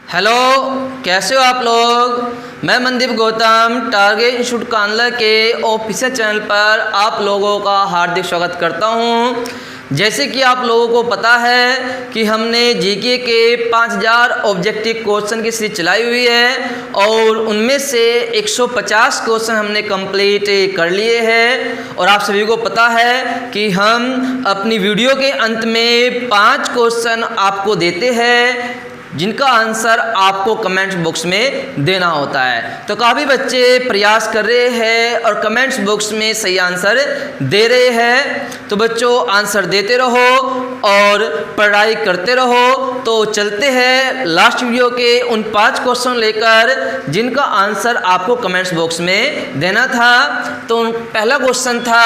Hello, कैसे हो आप लोग। मैं मनदीप गौतम टारगेट इंस्टीट्यूट कानला के ऑफिशियल चैनल पर आप लोगों का हार्दिक स्वागत करता हूं। जैसे कि आप लोगों को पता है कि हमने जीके के 5000 ऑब्जेक्टिव क्वेश्चन की सीरीज चलाई हुई है और उनमें से 150 क्वेश्चन हमने कंप्लीट कर लिए हैं। और आप सभी को पता है कि हम अपनी वीडियो के अंत में 5 क्वेश्चन आपको देते हैं जिनका आंसर आपको कमेंट्स बॉक्स में देना होता है। तो काफ़ी बच्चे प्रयास कर रहे हैं और कमेंट्स बॉक्स में सही आंसर दे रहे हैं। तो बच्चों आंसर देते रहो और पढ़ाई करते रहो। तो चलते हैं लास्ट वीडियो के उन 5 क्वेश्चन लेकर जिनका आंसर आपको कमेंट्स बॉक्स में देना था। तो पहला क्वेश्चन था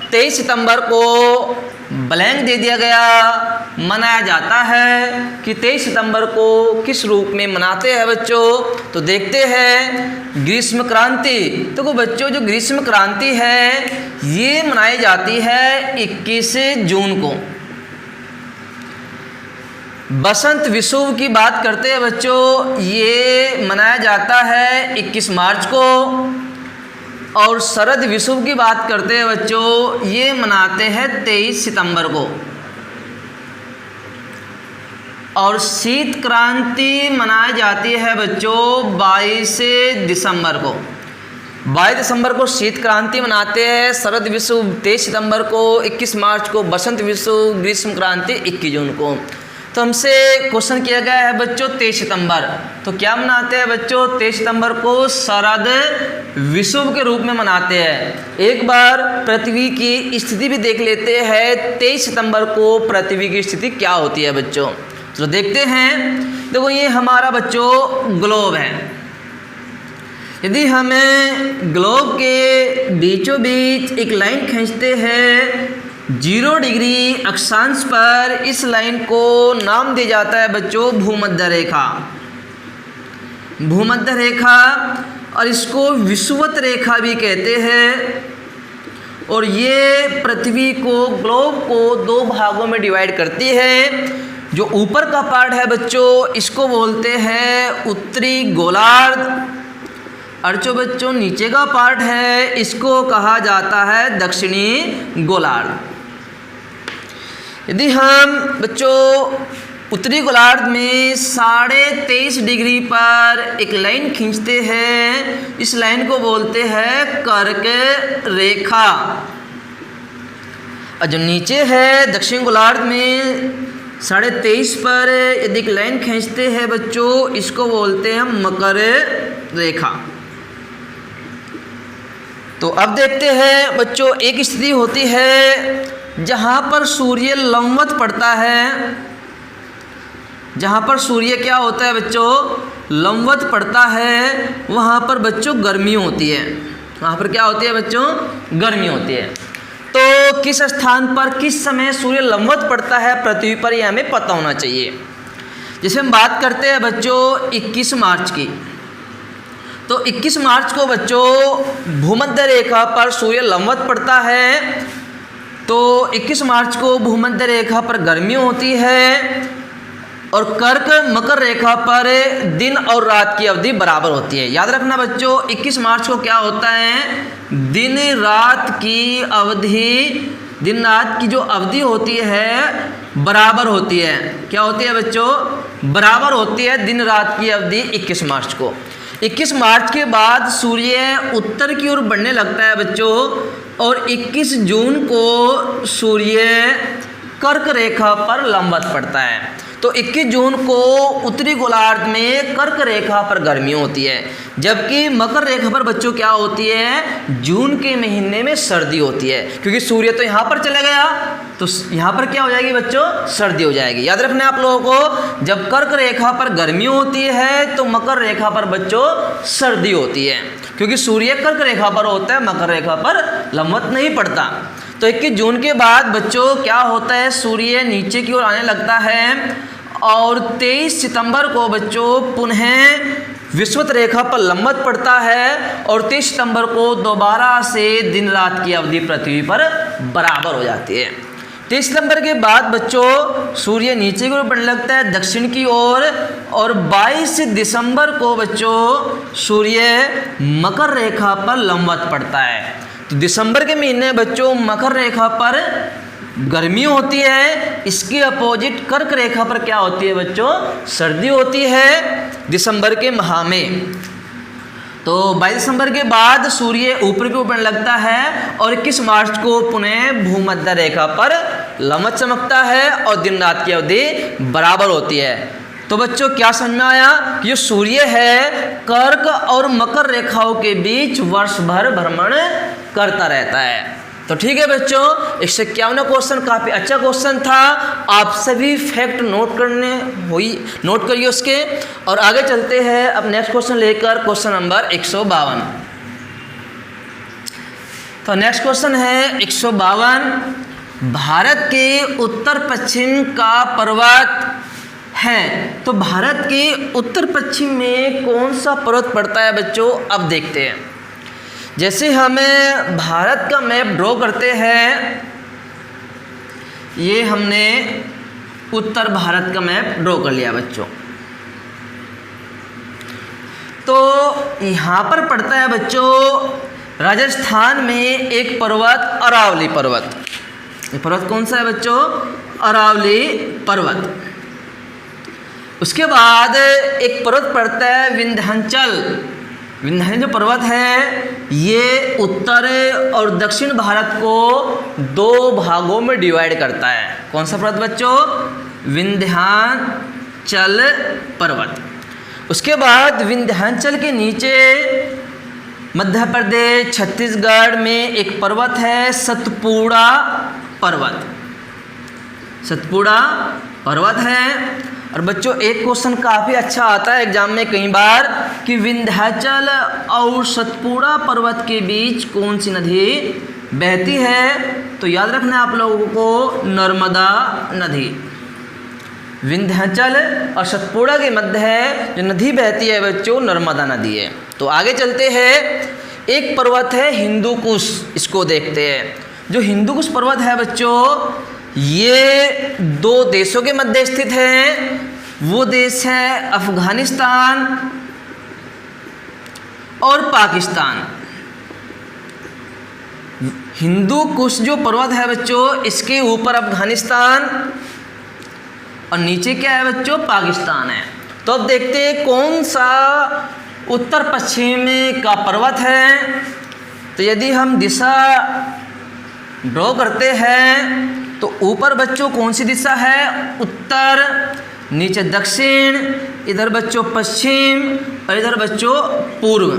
23 सितंबर को ब्लैंक दे दिया गया, मनाया जाता है कि 23 सितंबर को किस रूप में मनाते हैं बच्चों। तो देखते हैं ग्रीष्म क्रांति। तो बच्चों जो ग्रीष्म क्रांति है ये मनाई जाती है 21 जून को। बसंत विषुव की बात करते हैं बच्चों, ये मनाया जाता है 21 मार्च को। और शरद विषुव की बात करते हैं बच्चों, ये मनाते हैं 23 सितंबर को। और शीत क्रांति मनाई जाती है बच्चों 22 दिसंबर को। 22 दिसंबर को शीत क्रांति मनाते हैं। शरद विषुव 23 सितंबर को, 21 मार्च को बसंत विषुव, ग्रीष्म क्रांति 21 जून को। तो हमसे क्वेश्चन किया गया है बच्चों 23 सितंबर, तो क्या मनाते हैं बच्चों 23 सितंबर को शरद विषुव के रूप में मनाते हैं। एक बार पृथ्वी की स्थिति भी देख लेते हैं 23 सितंबर को पृथ्वी की स्थिति क्या होती है बच्चों। तो देखते हैं, देखो ये हमारा बच्चों ग्लोब है। यदि हमें ग्लोब के बीचों बीच एक लाइन खींचते हैं 0 डिग्री अक्षांश पर, इस लाइन को नाम दिया जाता है बच्चों भूमध्य रेखा। भूमध्य रेखा, और इसको विषुवत रेखा भी कहते हैं। और ये पृथ्वी को, ग्लोब को 2 भागों में डिवाइड करती है। जो ऊपर का पार्ट है बच्चों इसको बोलते हैं उत्तरी गोलार्ध, और जो बच्चों नीचे का पार्ट है इसको कहा जाता है दक्षिणी गोलार्ध। यदि हम बच्चों उत्तरी गोलार्ध में 23.5 डिग्री पर एक लाइन खींचते हैं, इस लाइन को बोलते हैं कर्क रेखा। और जो नीचे है दक्षिण गोलार्ध में 23.5 पर यदि एक लाइन खींचते हैं बच्चों, इसको बोलते हैं मकर रेखा। तो अब देखते हैं बच्चों, एक स्थिति होती है जहाँ पर सूर्य लंबवत पड़ता है। जहाँ पर सूर्य क्या होता है बच्चों, लंबवत पड़ता है, वहाँ पर बच्चों गर्मी होती है। वहाँ पर क्या होती है बच्चों, गर्मी होती है। तो किस स्थान पर किस समय सूर्य लंबवत पड़ता है पृथ्वी पर, ये हमें पता होना चाहिए। जैसे हम बात करते हैं बच्चों 21 मार्च की, तो 21 मार्च को बच्चों भूमध्य रेखा पर सूर्य लंबवत पड़ता है। तो 21 मार्च को भूमध्य रेखा पर गर्मी होती है और कर्क मकर रेखा पर दिन और रात की अवधि बराबर होती है। याद रखना बच्चों 21 मार्च को क्या होता है, दिन रात की अवधि, दिन रात की जो अवधि होती है बराबर होती है। क्या होती है बच्चों, बराबर होती है दिन रात की अवधि 21 मार्च को। 21 मार्च के बाद सूर्य उत्तर की ओर बढ़ने लगता है बच्चों, और 21 जून को सूर्य कर्क रेखा पर लंबवत पड़ता है। तो 21 जून को उत्तरी गोलार्ध में कर्क रेखा पर गर्मी होती है, जबकि मकर रेखा पर बच्चों क्या होती है, जून के महीने में सर्दी होती है। क्योंकि सूर्य तो यहाँ पर चला गया, तो यहाँ पर क्या हो जाएगी बच्चों, सर्दी हो जाएगी। याद रखना आप लोगों को, जब कर्क रेखा पर गर्मी होती है तो मकर रेखा पर बच्चों सर्दी होती है, क्योंकि सूर्य कर्क रेखा पर होता है, मकर रेखा पर लंबवत नहीं पड़ता। तो 21 जून के बाद बच्चों क्या होता है, सूर्य नीचे की ओर आने लगता है और 23 सितंबर को बच्चों पुनः विषुवत रेखा पर लंबवत पड़ता है और 23 सितंबर को दोबारा से दिन रात की अवधि पृथ्वी पर बराबर हो जाती है। 23 नंबर के बाद बच्चों सूर्य नीचे की ओर बढ़ने लगता है दक्षिण की ओर, और 22 दिसंबर को बच्चों सूर्य मकर रेखा पर लंबवत पड़ता है। तो दिसंबर के महीने बच्चों मकर रेखा पर गर्मी होती है, इसके अपोजिट कर्क रेखा पर क्या होती है बच्चों, सर्दी होती है दिसंबर के माह में। तो 22 दिसंबर के बाद सूर्य ऊपर की ओर बढ़ने लगता है और 21 मार्च को पुनः भूमध्य रेखा पर लंबवत चमकता है और दिन रात की अवधि बराबर होती है। तो बच्चों क्या समझ में आया कि जो सूर्य है कर्क और मकर रेखाओं के बीच वर्ष भर भ्रमण करता रहता है। तो ठीक है बच्चों, 151वां क्वेश्चन काफ़ी अच्छा क्वेश्चन था। आप सभी फैक्ट नोट करिए उसके, और आगे चलते हैं अब नेक्स्ट क्वेश्चन लेकर, क्वेश्चन नंबर 152। तो नेक्स्ट क्वेश्चन है 152। भारत के उत्तर पश्चिम का पर्वत है, तो भारत के उत्तर पश्चिम में कौन सा पर्वत पड़ता है बच्चों, अब देखते हैं। जैसे हमें भारत का मैप ड्रॉ करते हैं, ये हमने उत्तर भारत का मैप ड्रॉ कर लिया बच्चों। तो यहाँ पर पड़ता है बच्चों राजस्थान में एक पर्वत अरावली पर्वत। ये पर्वत कौन सा है बच्चों, अरावली पर्वत। उसके बाद एक पर्वत पड़ता है विंध्याचल। विंध्याचल जो पर्वत है ये उत्तर और दक्षिण भारत को 2 भागों में डिवाइड करता है। कौन सा पर्वत बच्चों, विंध्याचल पर्वत। उसके बाद विंध्याचल के नीचे मध्य प्रदेश छत्तीसगढ़ में एक पर्वत है सतपुड़ा पर्वत। सतपुड़ा पर्वत है। और बच्चों एक क्वेश्चन काफ़ी अच्छा आता है एग्जाम में कई बार कि विंध्याचल और सतपुड़ा पर्वत के बीच कौन सी नदी बहती है, तो याद रखना है आप लोगों को नर्मदा नदी। विंध्याचल और सतपुड़ा के मध्य है जो नदी बहती है बच्चों, नर्मदा नदी है। तो आगे चलते हैं। एक पर्वत है हिंदू कुश, इसको देखते हैं। जो हिंदू कुश पर्वत है बच्चों ये 2 देशों के मध्य स्थित है। वो देश है अफगानिस्तान और पाकिस्तान। हिंदू कुश जो पर्वत है बच्चों इसके ऊपर अफगानिस्तान और नीचे क्या है बच्चों, पाकिस्तान है। तो अब देखते हैं कौन सा उत्तर पश्चिम का पर्वत है। तो यदि हम दिशा ड्रॉ करते हैं तो ऊपर बच्चों कौन सी दिशा है, उत्तर, नीचे दक्षिण, इधर बच्चों पश्चिम और इधर बच्चों पूर्व।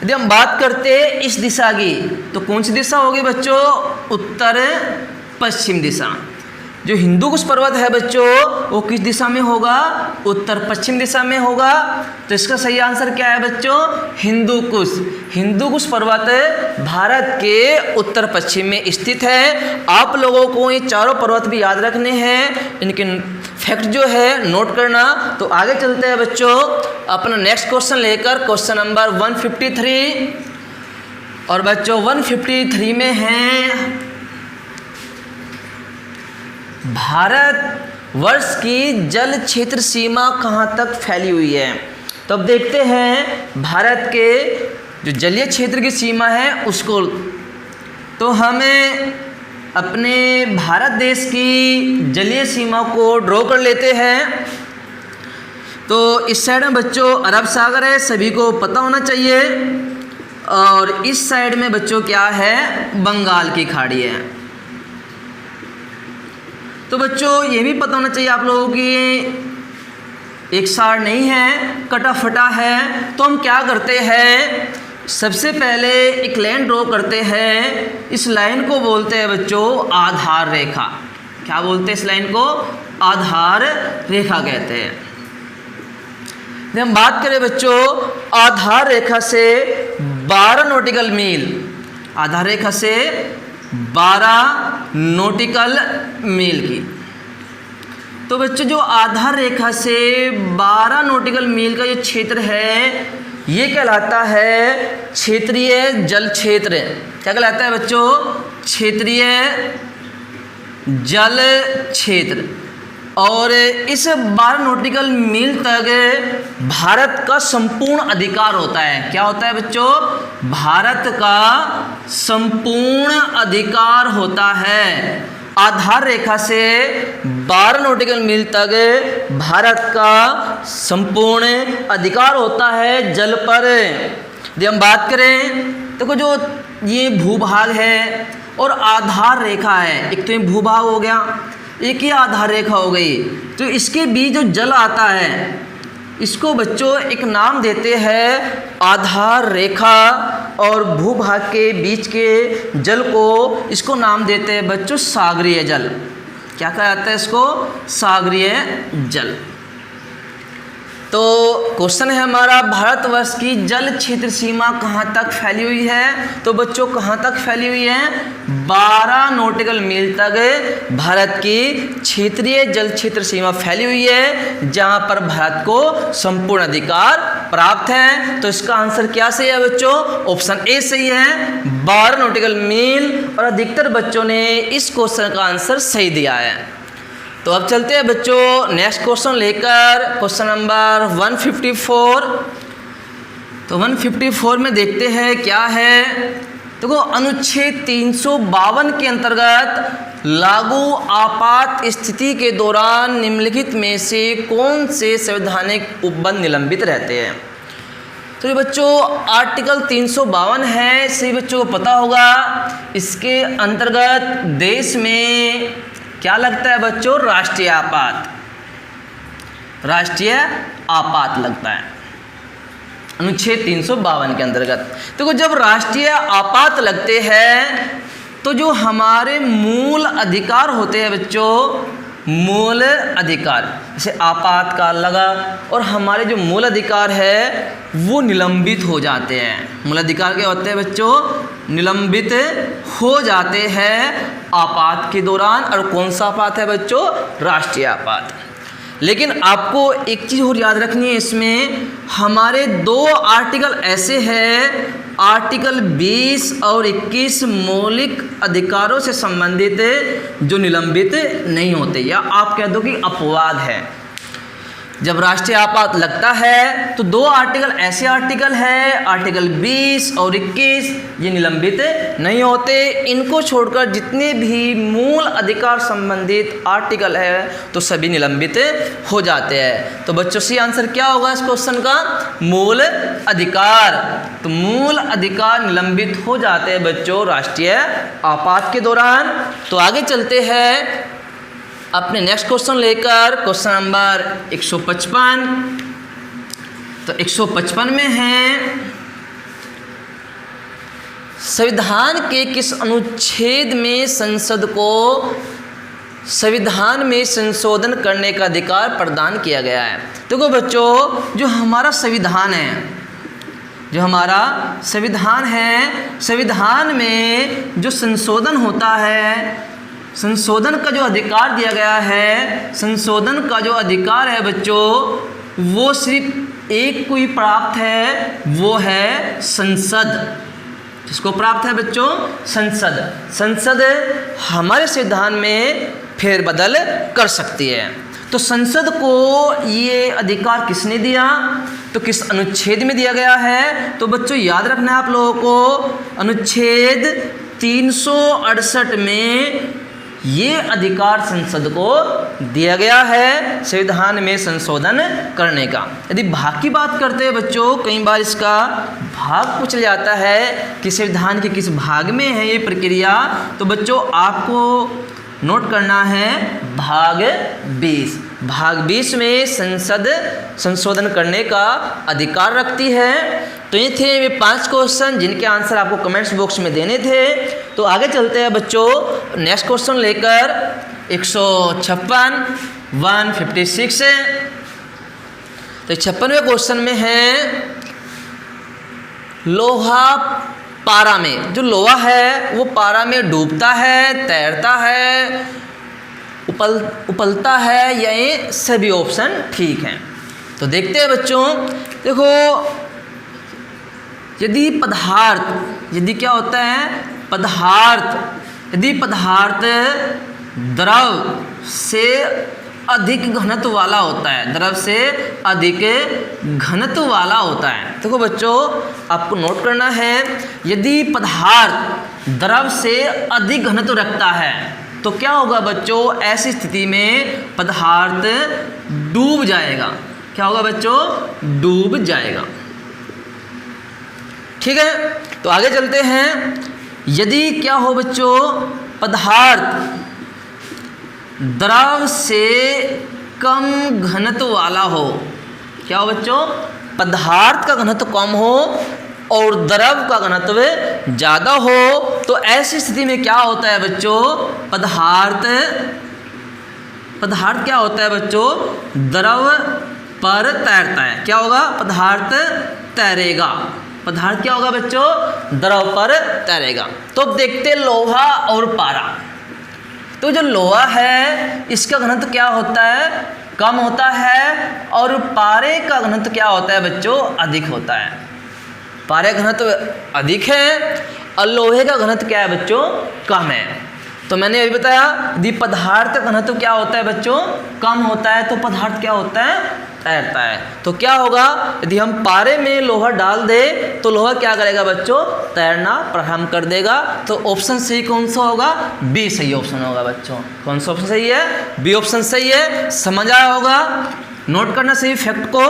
यदि हम बात करते हैं इस दिशा की तो कौन सी दिशा होगी बच्चों, उत्तर पश्चिम दिशा। जो हिंदू कुश पर्वत है बच्चों वो किस दिशा में होगा, उत्तर पश्चिम दिशा में होगा। तो इसका सही आंसर क्या है बच्चों, हिंदू कुश। हिंदू कुश पर्वत भारत के उत्तर पश्चिम में स्थित है। आप लोगों को ये चारों पर्वत भी याद रखने हैं, इनके फैक्ट जो है नोट करना। तो आगे चलते हैं बच्चों अपना नेक्स्ट क्वेश्चन लेकर, क्वेश्चन नंबर 153। और बच्चों 153 में है भारत वर्ष की जल क्षेत्र सीमा कहाँ तक फैली हुई है। तो अब देखते हैं भारत के जो जलीय क्षेत्र की सीमा है उसको। तो हमें अपने भारत देश की जलीय सीमा को ड्रॉ कर लेते हैं। तो इस साइड में बच्चों अरब सागर है, सभी को पता होना चाहिए। और इस साइड में बच्चों क्या है, बंगाल की खाड़ी है। तो बच्चों ये भी पता होना चाहिए आप लोगों की एक सार नहीं है, कटा फटा है। तो हम क्या करते हैं, सबसे पहले एक लाइन ड्रॉ करते हैं। इस लाइन को बोलते हैं बच्चों आधार रेखा। क्या बोलते हैं इस लाइन को, आधार रेखा कहते हैं। जब हम बात करें बच्चों आधार रेखा से 12 नॉटिकल मील, आधार रेखा से 12 नॉटिकल मील की। तो बच्चों जो आधार रेखा से 12 नॉटिकल मील का जो क्षेत्र है ये कहलाता है क्षेत्रीय जल क्षेत्र। क्या कहलाता है बच्चों, क्षेत्रीय जल क्षेत्र, और इस 12 नॉटिकल मील तक भारत का संपूर्ण अधिकार होता है। क्या होता है बच्चों? भारत का संपूर्ण अधिकार होता है। आधार रेखा से 12 नॉटिकल मील तक भारत का संपूर्ण अधिकार होता है जल पर। यदि हम बात करें तो जो ये भूभाग है और आधार रेखा है, एक तो ये भूभाग हो गया, एक ही आधार रेखा हो गई, तो इसके बीच जो जल आता है इसको बच्चों एक नाम देते हैं आधार रेखा, और भूभाग के बीच के जल को इसको नाम देते हैं बच्चों सागरीय जल। क्या कहा जाता है इसको? सागरीय जल। तो क्वेश्चन है हमारा, भारतवर्ष की जल क्षेत्र सीमा कहाँ तक फैली हुई है? तो बच्चों कहाँ तक फैली हुई है? 12 नॉटिकल मील तक भारत की क्षेत्रीय जल क्षेत्र सीमा फैली हुई है, जहाँ पर भारत को संपूर्ण अधिकार प्राप्त है। तो इसका आंसर क्या सही है बच्चों? ऑप्शन ए सही है, 12 नॉटिकल मील, और अधिकतर बच्चों ने इस क्वेश्चन का आंसर सही दिया है। तो अब चलते हैं बच्चों नेक्स्ट क्वेश्चन लेकर, क्वेश्चन नंबर 154। तो 154 में देखते हैं क्या है। देखो, अनुच्छेद 352 के अंतर्गत लागू आपात स्थिति के दौरान निम्नलिखित में से कौन से संवैधानिक उपबंध निलंबित रहते हैं? तो ये बच्चों आर्टिकल 352 है, सही बच्चों को पता होगा। इसके अंतर्गत देश में क्या लगता है बच्चों? राष्ट्रीय आपात, राष्ट्रीय आपात लगता है अनुच्छेद 352 के अंतर्गत। तो जब राष्ट्रीय आपात लगते हैं तो जो हमारे मूल अधिकार होते हैं बच्चों, मूल अधिकार, जैसे आपातकाल लगा और हमारे जो मूल अधिकार है वो निलंबित हो जाते हैं। मूल अधिकार क्या होते हैं बच्चों? निलंबित हो जाते हैं आपात के दौरान। और कौन सा आपात है बच्चों? राष्ट्रीय आपात। लेकिन आपको एक चीज़ और याद रखनी है, इसमें हमारे 2 आर्टिकल ऐसे हैं, आर्टिकल 20 और 21 मौलिक अधिकारों से संबंधित जो निलंबित नहीं होते, या आप कह दो कि अपवाद है। जब राष्ट्रीय आपात लगता है तो 2 आर्टिकल ऐसे आर्टिकल है, आर्टिकल 20 और 21, ये निलंबित नहीं होते। इनको छोड़कर जितने भी मूल अधिकार संबंधित आर्टिकल है तो सभी निलंबित हो जाते हैं। तो बच्चों से आंसर क्या होगा इस क्वेश्चन का? मूल अधिकार। तो मूल अधिकार निलंबित हो जाते हैं बच्चों राष्ट्रीय आपात के दौरान। तो आगे चलते हैं अपने नेक्स्ट क्वेश्चन लेकर, क्वेश्चन नंबर 155। तो 155 में है, संविधान के किस अनुच्छेद में संसद को संविधान में संशोधन करने का अधिकार प्रदान किया गया है? देखो बच्चों, जो हमारा संविधान है, जो हमारा संविधान है, संविधान में जो संशोधन होता है, संशोधन का जो अधिकार दिया गया है, संशोधन का जो अधिकार है बच्चों, वो सिर्फ एक को ही प्राप्त है, वो है संसद। किसको प्राप्त है बच्चों? संसद। संसद हमारे संविधान में फेरबदल कर सकती है। तो संसद को ये अधिकार किसने दिया? तो किस अनुच्छेद में दिया गया है? तो बच्चों याद रखना है आप लोगों को, अनुच्छेद 368 में ये अधिकार संसद को दिया गया है संविधान में संशोधन करने का। यदि भाग की बात करते हैं बच्चों, कई बार इसका भाग पूछ जाता है कि संविधान के किस भाग में है ये प्रक्रिया, तो बच्चों आपको नोट करना है भाग 20। भाग 20 में संसद संशोधन करने का अधिकार रखती है। तो ये थे वे 5 क्वेश्चन जिनके आंसर आपको कमेंट्स बॉक्स में देने थे। तो आगे चलते हैं बच्चों नेक्स्ट क्वेश्चन लेकर, 156 156 है। तो 56वें क्वेश्चन में है, लोहा पारा में, जो लोहा है वो पारा में डूबता है, तैरता है, उपलता है, या ये सभी ऑप्शन ठीक हैं? तो देखते हैं बच्चों। देखो, यदि पदार्थ, यदि क्या होता है पदार्थ, यदि पदार्थ द्रव से अधिक घनत्व वाला होता है, द्रव से अधिक घनत्व वाला होता है। देखो बच्चों, आपको नोट करना है, यदि पदार्थ द्रव से अधिक घनत्व रखता है तो क्या होगा बच्चों, ऐसी स्थिति में पदार्थ डूब जाएगा। क्या होगा बच्चों, डूब जाएगा। ठीक है, तो आगे चलते हैं। यदि क्या हो बच्चों, पदार्थ द्रव से कम घनत्व वाला हो। क्या हो बच्चों, पदार्थ का घनत्व कम हो और द्रव का घनत्व ज़्यादा हो, तो ऐसी स्थिति में क्या होता है बच्चों, पदार्थ क्या होता है बच्चों, द्रव पर तैरता है। क्या होगा, पदार्थ तैरेगा। पदार्थ क्या होगा बच्चों, द्रव पर तैरेगा। तो अब देखते हैं लोहा और पारा। तो जो लोहा है इसका घनत्व क्या होता है, कम होता है, और पारे का घनत्व क्या होता है बच्चों, अधिक होता है। पारे का घनत्व अधिक है और लोहे का घनत्व क्या है बच्चों, कम है। तो मैंने अभी बताया, यदि पदार्थ का घनत्व क्या होता है बच्चों, कम होता है, तो पदार्थ क्या होता है, तैरता है। तो क्या होगा, यदि हम पारे में लोहा डाल दे तो लोहा क्या करेगा बच्चों, तैरना प्रारंभ कर देगा। तो ऑप्शन सही कौन सा होगा, बी सही ऑप्शन होगा बच्चों। कौन सा ऑप्शन सही है, बी ऑप्शन सही है। समझ आया होगा, नोट करना सही फैक्ट को,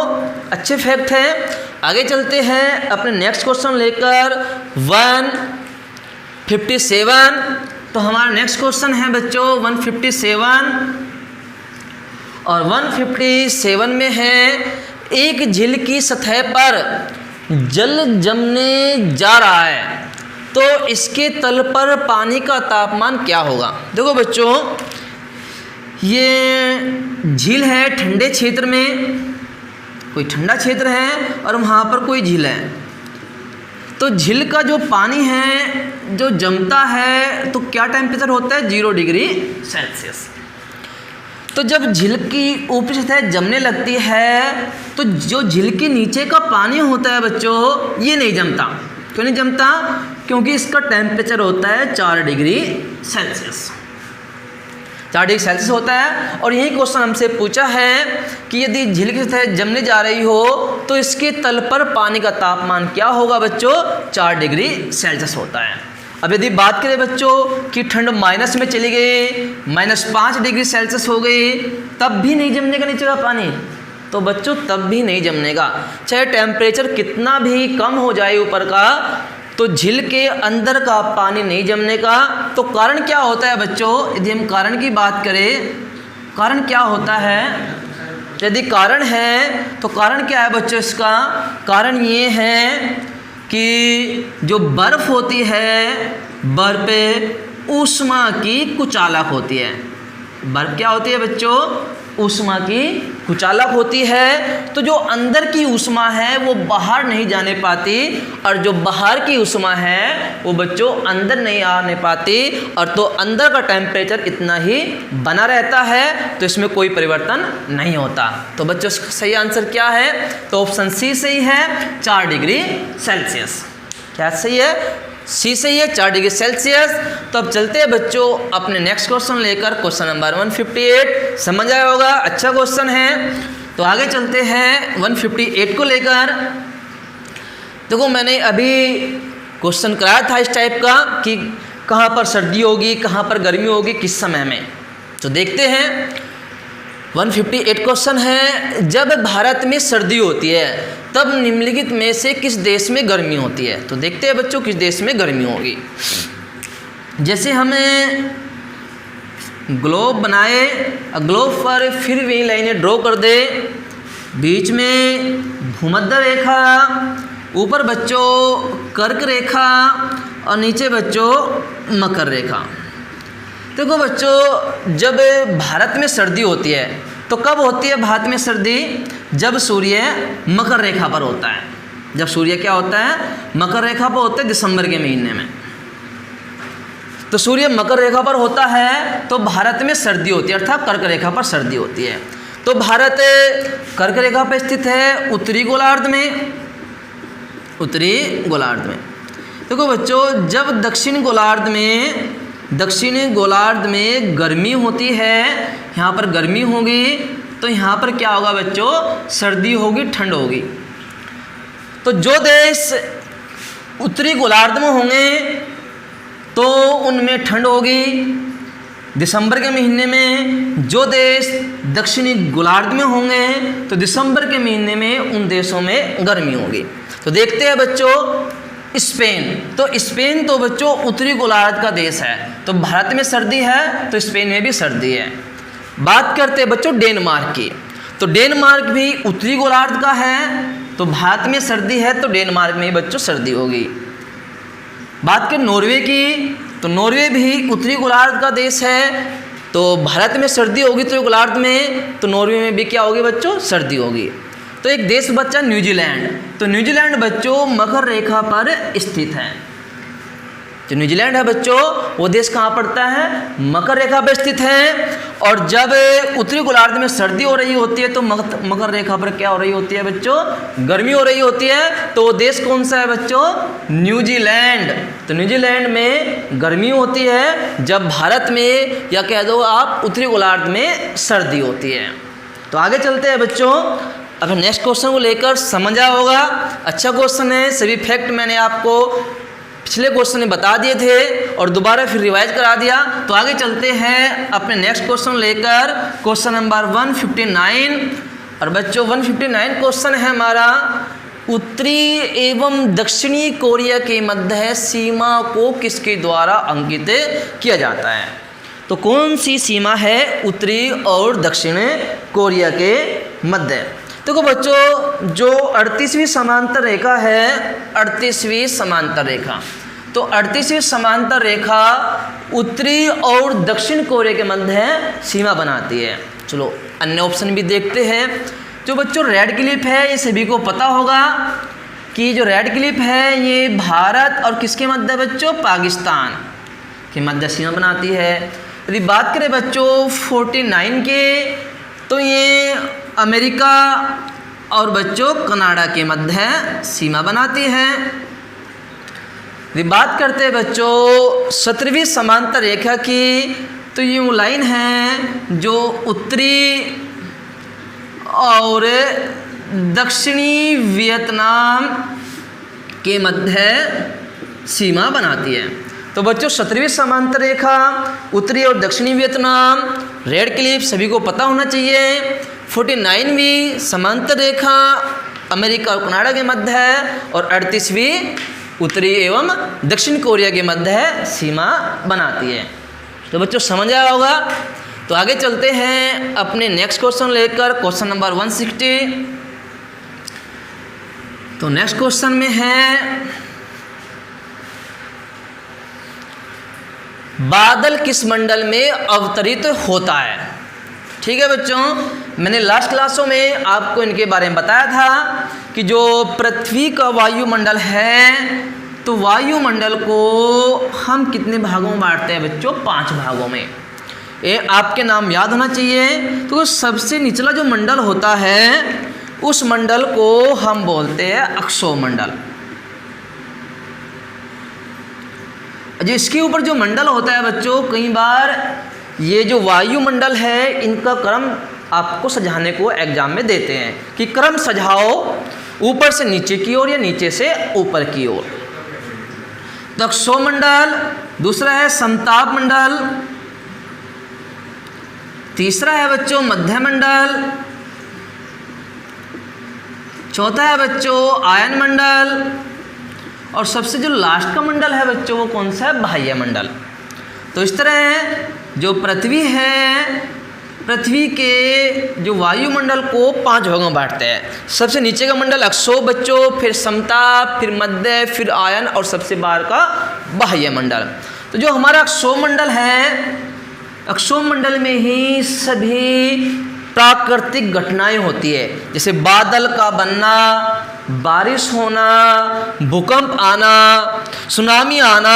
अच्छे फैक्ट है। आगे चलते हैं अपने नेक्स्ट क्वेश्चन लेकर 157। तो हमारा नेक्स्ट क्वेश्चन है बच्चों 157, और 157 में है, एक झील की सतह पर जल जमने जा रहा है, तो इसके तल पर पानी का तापमान क्या होगा। देखो बच्चों, ये झील है ठंडे क्षेत्र में, कोई ठंडा क्षेत्र है और वहाँ पर कोई झील है। तो झील का जो पानी है जो जमता है, तो क्या टेम्परेचर होता है, 0 डिग्री सेल्सियस। तो जब झील की ऊपरी सतह जमने लगती है, तो जो झील के नीचे का पानी होता है बच्चों, ये नहीं जमता। क्यों नहीं जमता, क्योंकि इसका टेम्परेचर होता है 4 डिग्री सेल्सियस। 4 डिग्री सेल्सियस होता है। और यही क्वेश्चन हमसे पूछा है कि यदि झील की सतह जमने जा रही हो तो इसके तल पर पानी का तापमान क्या होगा बच्चों, 4 डिग्री सेल्सियस होता है। अब यदि बात करें बच्चों कि ठंड माइनस में चली गई, -5 डिग्री सेल्सियस हो गई, तब भी नहीं जमनेगा नीचे का पानी। तो बच्चों तब भी नहीं जमनेगा, चाहे टेम्परेचर कितना भी कम हो जाए ऊपर का, तो झील के अंदर का पानी नहीं जमने का। तो कारण क्या होता है बच्चों, यदि हम कारण की बात करें, कारण क्या होता है, यदि कारण है तो कारण क्या है बच्चों, इसका कारण ये है कि जो बर्फ़ होती है, बर्फ़ पे ऊष्मा की कुचालक होती है। बर्फ़ क्या होती है बच्चों, ऊष्मा की कुचालक होती है। तो जो अंदर की ऊष्मा है वो बाहर नहीं जाने पाती, और जो बाहर की ऊष्मा है वो बच्चों अंदर नहीं आने पाती, और तो अंदर का टेम्परेचर इतना ही बना रहता है, तो इसमें कोई परिवर्तन नहीं होता। तो बच्चों सही आंसर क्या है, तो ऑप्शन सी सही है, 4 डिग्री सेल्सियस। क्या सही है, सी सही है, 4 डिग्री सेल्सियस। तो अब चलते हैं बच्चों अपने नेक्स्ट क्वेश्चन लेकर, क्वेश्चन नंबर 158। समझ आया होगा, अच्छा क्वेश्चन है। तो आगे चलते हैं 158 को लेकर। देखो मैंने अभी क्वेश्चन कराया था इस टाइप का कि कहाँ पर सर्दी होगी, कहाँ पर गर्मी होगी, किस समय में। तो देखते हैं 158 क्वेश्चन है, जब भारत में सर्दी होती है तब निम्नलिखित में से किस देश में गर्मी होती है। तो देखते हैं बच्चों किस देश में गर्मी होगी। जैसे हमें ग्लोब बनाए, ग्लोब पर फिर वही लाइनें ड्रॉ कर दे, बीच में भूमध्य रेखा, ऊपर बच्चों कर्क रेखा और नीचे बच्चों मकर रेखा। देखो बच्चों, जब भारत में सर्दी होती है तो कब होती है भारत में सर्दी, जब सूर्य मकर रेखा पर होता है। जब सूर्य क्या होता है, मकर रेखा पर होता है, दिसंबर के महीने में। तो सूर्य मकर रेखा पर होता है तो भारत में सर्दी होती है, अर्थात कर्क रेखा पर सर्दी होती है। तो भारत कर्क रेखा पर स्थित है उत्तरी गोलार्ध में, उत्तरी गोलार्ध में। देखो बच्चों, जब दक्षिण गोलार्ध में दक्षिणी गोलार्ध में गर्मी होती है, यहाँ पर गर्मी होगी, तो यहाँ पर क्या होगा बच्चों, सर्दी होगी, ठंड होगी। तो जो देश उत्तरी गोलार्ध में होंगे तो उनमें ठंड होगी दिसंबर के महीने में, जो देश दक्षिणी गोलार्ध में होंगे तो दिसंबर के महीने में उन देशों में गर्मी होगी। तो देखते हैं बच्चों स्पेन, तो स्पेन तो बच्चों उत्तरी गोलार्ध का देश है, तो भारत में सर्दी है तो स्पेन में भी सर्दी है। बात करते हैं बच्चों डेनमार्क की, तो डेनमार्क भी उत्तरी गोलार्ध का है, तो भारत में सर्दी है तो डेनमार्क में बच्चों सर्दी होगी। बात करें नॉर्वे की, तो नॉर्वे भी उत्तरी गोलार्ध का देश है, तो भारत में सर्दी होगी उत्तरी गोलार्ध में, तो नॉर्वे में भी क्या होगी बच्चों, सर्दी होगी। तो एक देश बच्चा न्यूजीलैंड, तो न्यूजीलैंड बच्चों मकर रेखा पर स्थित है। जो न्यूजीलैंड है बच्चों वो देश कहाँ पड़ता है, मकर रेखा पर स्थित है। और जब उत्तरी गोलार्ध में सर्दी हो रही होती है तो मकर रेखा पर क्या हो रही होती है बच्चों, गर्मी हो रही होती है। तो वो देश कौन सा है बच्चों, न्यूजीलैंड। तो न्यूजीलैंड में गर्मी होती है, जब भारत में या कह दो आप उत्तरी गोलार्ध में सर्दी होती है। तो आगे चलते हैं बच्चों, अब नेक्स्ट क्वेश्चन को लेकर समझा होगा, अच्छा क्वेश्चन है, सभी फैक्ट मैंने आपको पिछले क्वेश्चन में बता दिए थे और दोबारा फिर रिवाइज करा दिया। तो आगे चलते हैं अपने नेक्स्ट क्वेश्चन लेकर, क्वेश्चन नंबर 159। और बच्चों 159 क्वेश्चन है हमारा, उत्तरी एवं दक्षिणी कोरिया के मध्य सीमा को किसके द्वारा अंकित किया जाता है। तो कौन सी सीमा है उत्तरी और दक्षिण कोरिया के मध्य। देखो बच्चों जो 38वीं समांतर रेखा है, 38वीं समांतर रेखा, तो 38वीं समांतर रेखा उत्तरी और दक्षिण कोरिया के मध्य सीमा बनाती है। चलो अन्य ऑप्शन भी देखते हैं। जो बच्चों रेड क्लिप है ये सभी को पता होगा कि जो रेड क्लिप है ये भारत और किसके मध्य बच्चों, पाकिस्तान के मध्य सीमा बनाती है। यदि बात करें बच्चों 49 के, तो ये अमेरिका और बच्चों कनाडा के मध्य सीमा बनाती है। यदि बात करते हैं बच्चों 17वीं समांतर रेखा की, तो ये वो लाइन है जो उत्तरी और दक्षिणी वियतनाम के मध्य सीमा बनाती है। तो बच्चों 17वीं समांतर रेखा उत्तरी और दक्षिणी वियतनाम, रेड क्लिप सभी को पता होना चाहिए। 49वीं समांतर रेखा अमेरिका और कनाडा के मध्य है, और 38वीं उत्तरी एवं दक्षिण कोरिया के मध्य सीमा बनाती है। तो बच्चों समझ आया होगा। तो आगे चलते हैं अपने नेक्स्ट क्वेश्चन लेकर, क्वेश्चन नंबर 160। तो नेक्स्ट क्वेश्चन में है, बादल किस मंडल में अवतरित होता है। ठीक है बच्चों, मैंने लास्ट क्लासों में आपको इनके बारे में बताया था कि जो पृथ्वी का वायुमंडल है, तो वायुमंडल को हम कितने भागों में बांटते हैं बच्चों, 5 भागों में। ये आपके नाम याद होना चाहिए। तो सबसे निचला जो मंडल होता है उस मंडल को हम बोलते हैं अक्षोमंडल। जो इसके ऊपर जो मंडल होता है बच्चों, कई बार ये जो वायुमंडल है इनका क्रम आपको सजाने को एग्जाम में देते हैं कि क्रम सजाओ ऊपर से नीचे की ओर या नीचे से ऊपर की ओर। तो अक्षोमंडल, दूसरा है समताप मंडल, तीसरा है बच्चों मध्यमंडल, चौथा है बच्चों आयन मंडल, और सबसे जो लास्ट का मंडल है बच्चों वो कौन सा है, बाह्य मंडल। तो इस तरह जो पृथ्वी है, पृथ्वी के जो वायुमंडल को 5 भागों में बांटते हैं। सबसे नीचे का मंडल अक्षो बच्चों, फिर समताप, फिर मध्य, फिर आयन, और सबसे बाहर का बाह्य मंडल। तो जो हमारा अक्षोमंडल है, अक्षोमंडल में ही सभी प्राकृतिक घटनाएं होती है, जैसे बादल का बनना, बारिश होना, भूकंप आना, सुनामी आना।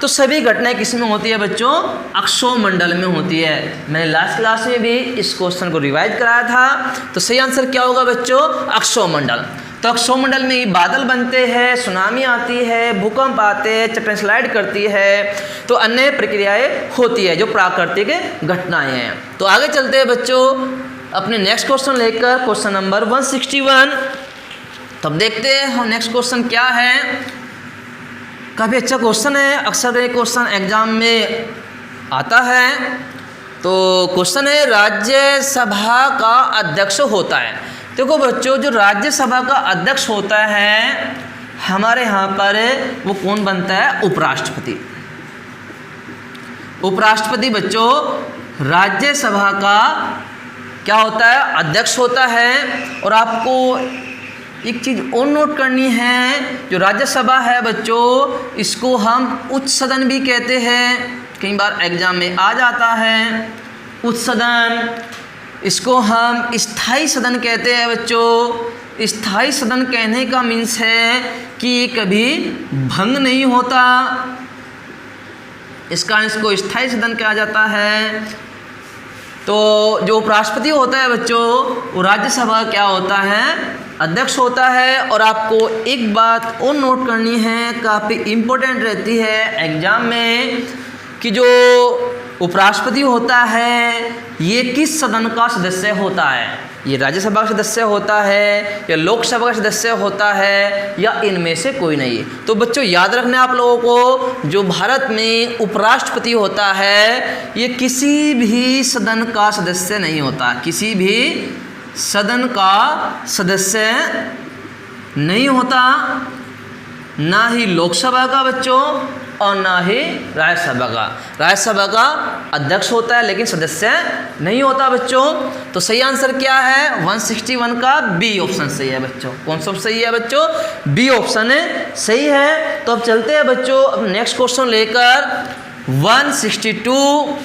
तो सभी घटनाएं किस में होती है बच्चों, अक्षोमंडल में होती है। मैंने लास्ट क्लास में भी इस क्वेश्चन को रिवाइज कराया था। तो सही आंसर क्या होगा बच्चों, अक्षोमंडल। तो अक्षोमंडल में ही बादल बनते हैं, सुनामी आती है, भूकंप आते हैं, चट्टान स्लाइड करती है, तो अन्य प्रक्रियाएं होती है जो प्राकृतिक घटनाएं हैं। तो आगे चलते हैं बच्चों अपने नेक्स्ट क्वेश्चन लेकर, क्वेश्चन नंबर 161। तब देखते हैं हम नेक्स्ट क्वेश्चन क्या है। काफ़ी अच्छा क्वेश्चन है, अक्सर ये क्वेश्चन एग्जाम में आता है। तो क्वेश्चन है राज्यसभा का अध्यक्ष होता है। देखो बच्चों, जो राज्यसभा का अध्यक्ष होता है हमारे यहाँ पर वो कौन बनता है? उपराष्ट्रपति। उपराष्ट्रपति बच्चों राज्यसभा का क्या होता है? अध्यक्ष होता है। और आपको एक चीज़ और नोट करनी है, जो राज्यसभा है बच्चों इसको हम उच्च सदन भी कहते हैं, कई बार एग्जाम में आ जाता है उच्च सदन। इसको हम स्थायी सदन कहते हैं बच्चों। स्थायी सदन कहने का मीन्स है कि ये कभी भंग नहीं होता, इसका इसको स्थायी सदन कहा जाता है। तो जो उपराष्ट्रपति होता है बच्चों वो राज्यसभा क्या होता है? अध्यक्ष होता है। और आपको एक बात और नोट करनी है, काफ़ी इम्पोर्टेंट रहती है एग्जाम में, कि जो उपराष्ट्रपति होता है ये किस सदन का सदस्य होता है? ये राज्यसभा का सदस्य होता है या लोकसभा का सदस्य होता है या इनमें से कोई नहीं? तो बच्चों याद रखना आप लोगों को, जो भारत में उपराष्ट्रपति होता है ये किसी भी सदन का सदस्य नहीं होता, किसी भी सदन का सदस्य नहीं होता, ना ही लोकसभा का बच्चों और ना ही राज्यसभा का। राज्यसभा का अध्यक्ष होता है लेकिन सदस्य नहीं होता बच्चों। तो सही आंसर क्या है? 161 का बी ऑप्शन सही है बच्चों। कौन सा सही है बच्चों? बी ऑप्शन है सही है। तो अब चलते हैं बच्चों अब नेक्स्ट क्वेश्चन लेकर 162।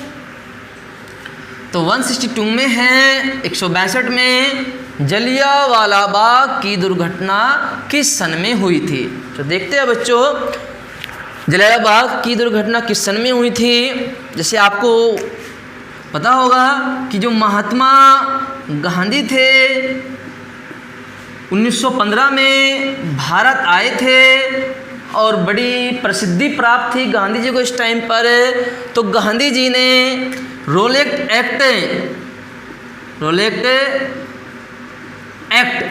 तो 162 में है 162 में जलियांवाला बाग की दुर्घटना किस सन में हुई थी? तो देखते हैं बच्चों जलियांवाला बाग की दुर्घटना किस सन में हुई थी। जैसे आपको पता होगा कि जो महात्मा गांधी थे 1915 में भारत आए थे और बड़ी प्रसिद्धि प्राप्त थी गांधी जी को इस टाइम पर। तो गांधी जी ने रोलेक्ट एक्ट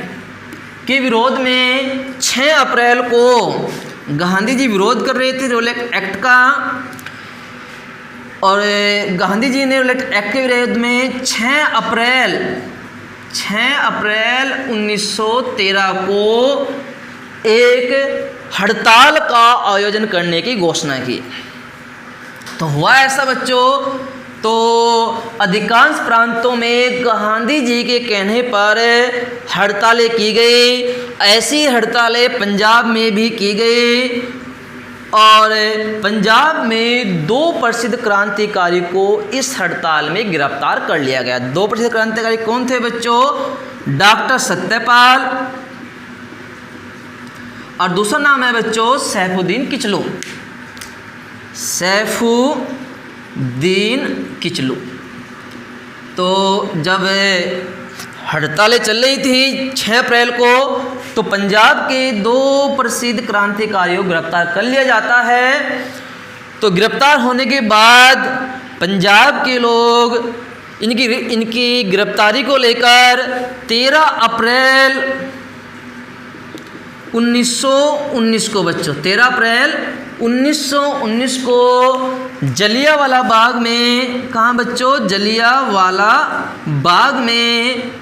के विरोध में 6 अप्रैल को गांधी जी विरोध कर रहे थे रोलेक्ट एक्ट का। और गांधी जी ने रोलेक्ट एक्ट के विरोध में 6 अप्रैल 1913 को एक हड़ताल का आयोजन करने की घोषणा की। तो हुआ ऐसा बच्चों, तो अधिकांश प्रांतों में गांधी जी के कहने पर हड़तालें की गई। ऐसी हड़तालें पंजाब में भी की गई और पंजाब में 2 प्रसिद्ध क्रांतिकारी को इस हड़ताल में गिरफ्तार कर लिया गया। 2 प्रसिद्ध क्रांतिकारी कौन थे बच्चों? डॉक्टर सत्यपाल और दूसरा नाम है बच्चों सैफुद्दीन किचलू। सैफुद्दीन किचलू। तो जब हड़तालें चल रही थी 6 अप्रैल को, तो पंजाब के 2 प्रसिद्ध क्रांतिकारियों को गिरफ्तार कर लिया जाता है। तो गिरफ्तार होने के बाद पंजाब के लोग इनकी गिरफ्तारी को लेकर 13 अप्रैल 1919 को बच्चों 13 अप्रैल 1919 को जलियांवाला बाग में, कहाँ बच्चों? जलियांवाला बाग में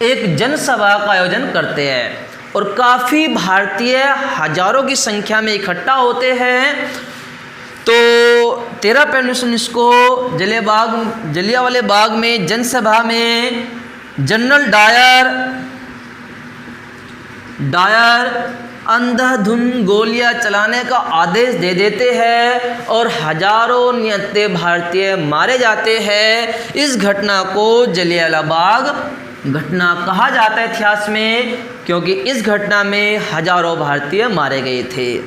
एक जनसभा का आयोजन करते हैं और काफ़ी भारतीय हजारों की संख्या में इकट्ठा होते हैं। तो 13 अप्रैल 1919 को जलियांवाले बाग में जनसभा में जनरल डायर अंधाधुंध गोलियां चलाने का आदेश दे देते हैं और हजारों निहत्थे भारतीय मारे जाते हैं। इस घटना को जलियांवाला बाग घटना कहा जाता है इतिहास में, क्योंकि इस घटना में हजारों भारतीय मारे गए थे।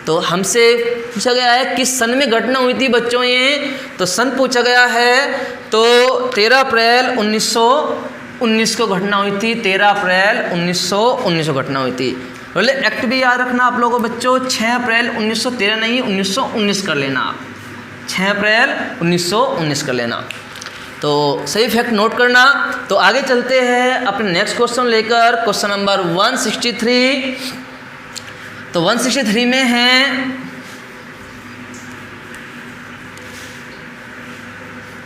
तो हमसे पूछा गया है किस सन में घटना हुई थी बच्चों ये? तो सन पूछा गया है। तो 13 अप्रैल 19 को घटना हुई थी, 13 अप्रैल 1919 को घटना हुई थी। बोले एक्ट भी याद रखना आप लोगों को बच्चों, 6 अप्रैल 1913 नहीं 1919 कर लेना आप, 6 अप्रैल 1919 कर लेना। तो सही फैक्ट नोट करना। तो आगे चलते हैं अपने नेक्स्ट क्वेश्चन लेकर, क्वेश्चन नंबर 163। तो 163 में है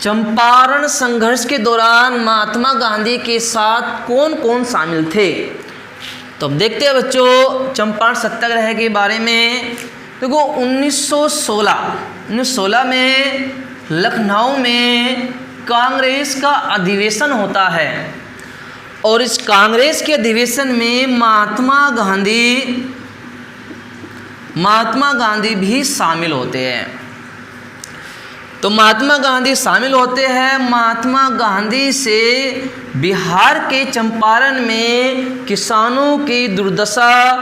चंपारण संघर्ष के दौरान महात्मा गांधी के साथ कौन कौन शामिल थे। तो अब देखते हैं बच्चों चंपारण सत्याग्रह के बारे में। देखो 1916 में लखनऊ में कांग्रेस का अधिवेशन होता है और इस कांग्रेस के अधिवेशन में महात्मा गांधी भी शामिल होते हैं। तो महात्मा गांधी शामिल होते हैं। महात्मा गांधी से बिहार के चंपारण में किसानों की दुर्दशा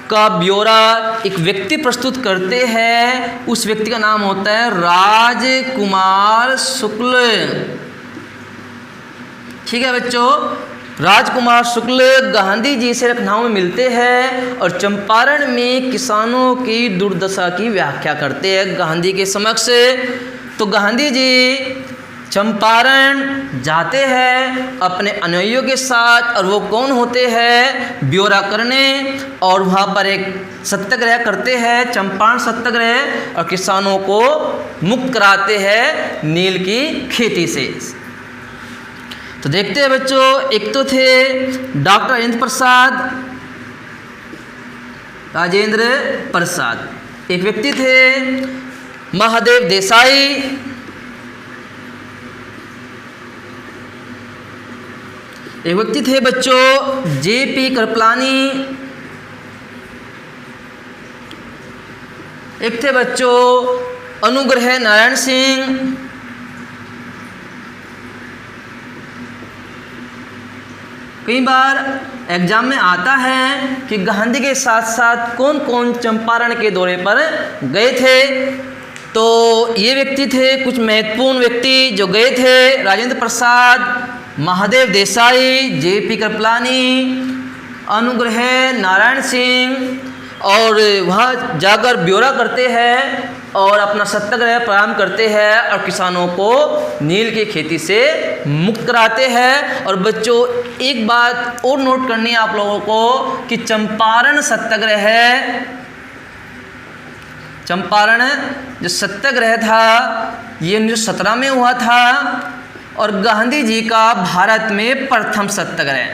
का ब्यौरा एक व्यक्ति प्रस्तुत करते हैं। उस व्यक्ति का नाम होता है राजकुमार शुक्ल। ठीक है बच्चों, राजकुमार शुक्ल गांधी जी से लखनऊ में मिलते हैं और चंपारण में किसानों की दुर्दशा की व्याख्या करते हैं गांधी के समक्ष। तो गांधी जी चंपारण जाते हैं अपने अनुयायियों के साथ, और वो कौन होते हैं, ब्यौरा करने, और वहाँ पर एक सत्याग्रह करते हैं, चंपारण सत्याग्रह, और किसानों को मुक्त कराते हैं नील की खेती से। तो देखते हैं बच्चों, एक तो थे डॉक्टर राजेंद्र प्रसाद, एक व्यक्ति थे महादेव देसाई, एक व्यक्ति थे बच्चों जेपी कृपलानी, एक थे बच्चों अनुग्रह नारायण सिंह, कई बार एग्जाम में आता है कि गांधी के साथ साथ कौन कौन चंपारण के दौरे पर गए थे। तो ये व्यक्ति थे कुछ महत्वपूर्ण व्यक्ति जो गए थे, राजेंद्र प्रसाद, महादेव देसाई, जेपी कृपलानी, अनुग्रह नारायण सिंह, और वहाँ जाकर ब्यौरा करते हैं और अपना सत्याग्रह प्रारंभ करते हैं और किसानों को नील की खेती से मुक्त कराते हैं। और बच्चों एक बात और नोट करनी है आप लोगों को कि चंपारण सत्याग्रह, चंपारण जो सत्याग्रह था ये 1917 में हुआ था और गांधी जी का भारत में प्रथम सत्याग्रह।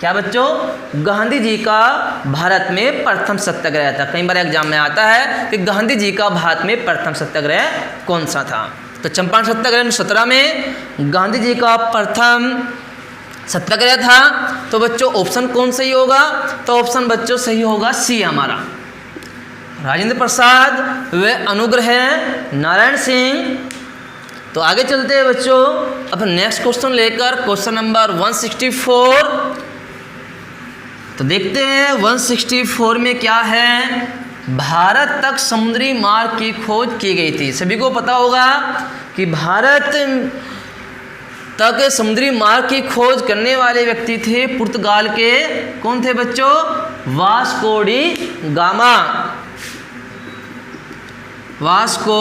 क्या बच्चों, गांधी जी का भारत में प्रथम सत्याग्रह था। कई बार एग्जाम में आता है कि गांधी जी का भारत में प्रथम सत्याग्रह कौन सा था। तो चंपारण सत्याग्रह 1917 में गांधी जी का प्रथम सत्याग्रह था। तो बच्चों ऑप्शन कौन सही होगा, तो ऑप्शन बच्चों सही होगा सी हमारा, राजेंद्र प्रसाद व अनुग्रह नारायण सिंह। तो आगे चलते हैं बच्चों अपन नेक्स्ट क्वेश्चन लेकर, क्वेश्चन नंबर 164। तो देखते हैं 164 में क्या है। भारत तक समुद्री मार्ग की खोज की गई थी। सभी को पता होगा कि भारत तक समुद्री मार्ग की खोज करने वाले व्यक्ति थे पुर्तगाल के, कौन थे बच्चों, Vasco D gamma. Vasco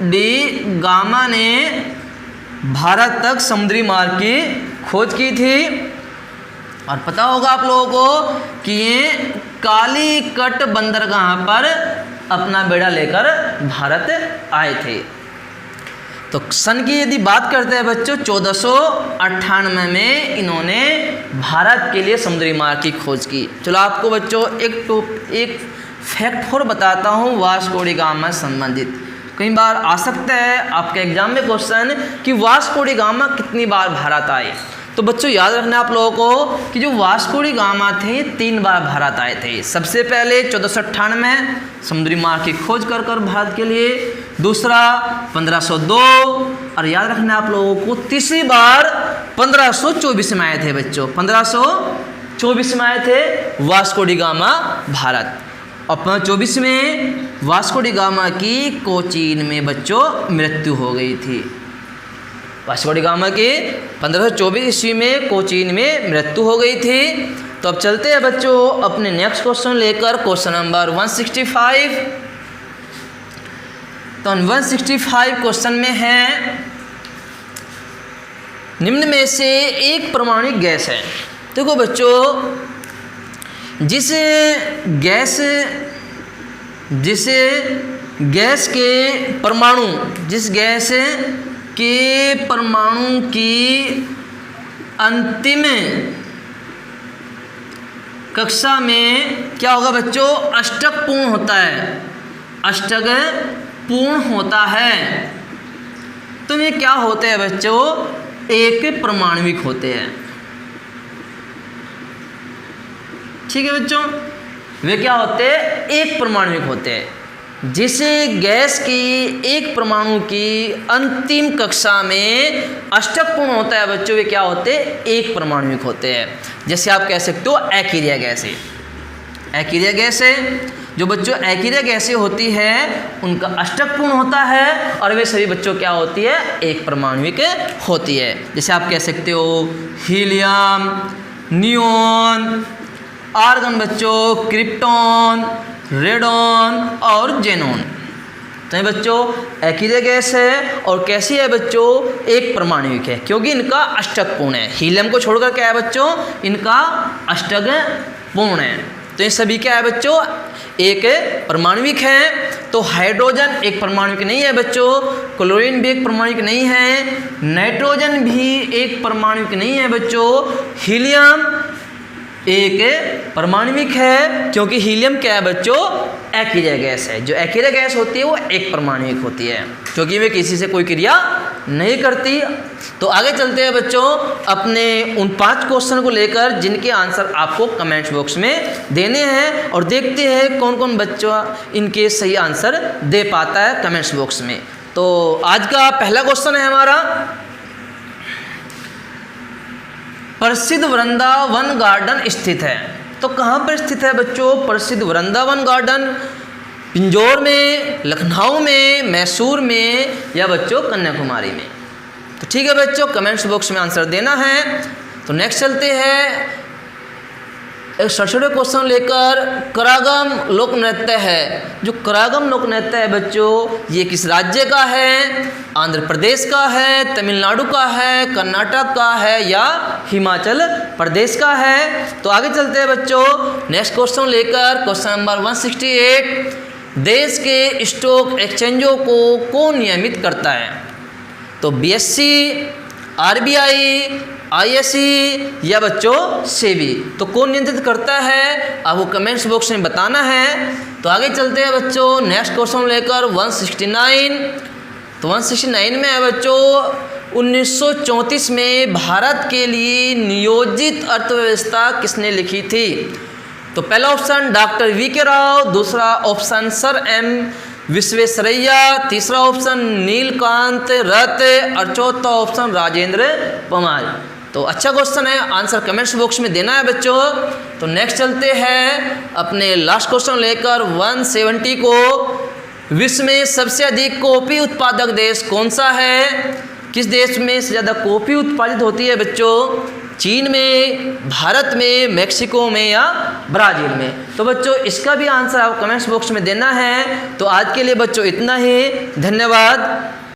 D gamma ने भारत तक समुद्री मार्ग की खोज की थी। और पता होगा आप लोगों को कि ये कालीकट बंदरगाह पर अपना बेड़ा लेकर भारत आए थे। तो सन की यदि बात करते हैं बच्चों 1498 में इन्होंने भारत के लिए समुद्री मार्ग की खोज की। चलो आपको बच्चों एक फैक्ट और बताता हूँ वास्को डी गामा से संबंधित। कई बार आ सकता है आपके एग्जाम में क्वेश्चन कि वास्को डी गामा कितनी बार भारत आए। तो बच्चों याद रखना आप लोगों को कि जो वास्को डी गामा थे 3 बार भारत आए थे। सबसे पहले 1498 में समुद्री मार्ग की खोज कर भारत के लिए, दूसरा 1502, और याद रखना आप लोगों को तीसरी बार 1524 में आए थे बच्चों, 1524 में आए थे वास्को डी गामा भारत। और 1524 में वास्को डी गामा की कोचीन में बच्चों मृत्यु हो गई थी। वास्को डी गामा की 1524 ईस्वी में कोचीन में मृत्यु हो गई थी। तो अब चलते हैं बच्चों अपने नेक्स्ट क्वेश्चन लेकर, क्वेश्चन नंबर 165। तो 165 क्वेश्चन में है, निम्न में से एक परमाणु गैस है। देखो बच्चों, जिस गैस के परमाणु की अंतिम कक्षा में क्या होगा बच्चों, अष्टक पूर्ण होता है, अष्टक पूर्ण होता है। तो ये क्या होते हैं बच्चों, एक परमाणविक होते हैं। ठीक है बच्चों, वे क्या होते हैं, एक परमाणुविक होते हैं। जिस गैस की एक परमाणु की अंतिम कक्षा में अष्टक पूर्ण होता है बच्चों, वे क्या होते हैं, एक परमाणुविक होते हैं। जैसे आप कह सकते हो एक्यूरिया गैस है, एक्यूरिया गैस है। जो बच्चों एक्यूरिया गैसें होती है उनका अष्टक पूर्ण होता है और वे सभी बच्चों क्या होती है, एक परमाणुविक होती है। जैसे आप कह सकते हो हीलियम, नियोन, आर्गन बच्चों, क्रिप्टॉन, रेडॉन और जेनॉन। तो ये बच्चों एक्यूरिया गैस है और कैसी है बच्चों, एक परमाणुविक है, क्योंकि इनका अष्टक पूर्ण है। हीलियम को छोड़कर क्या है बच्चों, इनका अष्टक पूर्ण है। तो ये सभी क्या है बच्चों, एक परमाणुविक है। तो हाइड्रोजन एक परमाणुविक नहीं है बच्चों, क्लोरीन भी एक परमाणुविक नहीं है, नाइट्रोजन भी एक परमाणुविक नहीं है बच्चों, हीलियम एक परमाणुविक है, क्योंकि हीलियम क्या है बच्चों, एक्यूरिया गैस है। जो एक्यूरिया गैस होती है वो एक परमाणुविक होती है, क्योंकि वे किसी से कोई क्रिया नहीं करती। तो आगे चलते हैं बच्चों अपने उन 5 क्वेश्चन को लेकर, जिनके आंसर आपको कमेंट बॉक्स में देने हैं, और देखते हैं कौन कौन बच्चा इनके सही आंसर दे पाता है कमेंट्स बॉक्स में। तो आज का पहला क्वेश्चन है हमारा, प्रसिद्ध वृंदावन गार्डन स्थित है। तो कहाँ पर स्थित है बच्चों, प्रसिद्ध वृंदावन गार्डन? पिंजौर में, लखनऊ में, मैसूर में या बच्चों कन्याकुमारी में? तो ठीक है बच्चों, कमेंट्स बॉक्स में आंसर देना है। तो नेक्स्ट चलते हैं एक छोटे क्वेश्चन लेकर, करागम लोक नृत्य है। जो करागम लोक नृत्य है बच्चों, ये किस राज्य का है? आंध्र प्रदेश का है, तमिलनाडु का है, कर्नाटक का है या हिमाचल प्रदेश का है? तो आगे चलते हैं बच्चों नेक्स्ट क्वेश्चन लेकर, क्वेश्चन नंबर 168। देश के स्टॉक एक्सचेंजों को कौन नियमित करता है? तो BSE, RBI, ISE या बच्चों सेबी? तो कौन नियंत्रित करता है, आपको कमेंट्स बॉक्स में बताना है। तो आगे चलते हैं बच्चों नेक्स्ट क्वेश्चन लेकर 169। तो 169 में है बच्चों 1934 में भारत के लिए नियोजित अर्थव्यवस्था किसने लिखी थी? तो पहला ऑप्शन डॉक्टर VK राव, दूसरा ऑप्शन सर M विश्वेश्वरैया, तीसरा ऑप्शन नीलकांत रथ और चौथा ऑप्शन राजेंद्र पमार। तो अच्छा क्वेश्चन है, आंसर कमेंट्स बॉक्स में देना है बच्चों। तो नेक्स्ट चलते हैं अपने लास्ट क्वेश्चन लेकर 170 को। विश्व में सबसे अधिक कॉफी उत्पादक देश कौन सा है? किस देश में सबसे ज़्यादा कॉफी उत्पादित होती है बच्चों? चीन में, भारत में, मेक्सिको में या ब्राज़ील में? तो बच्चों इसका भी आंसर आप कमेंट्स बॉक्स में देना है। तो आज के लिए बच्चों इतना ही, धन्यवाद।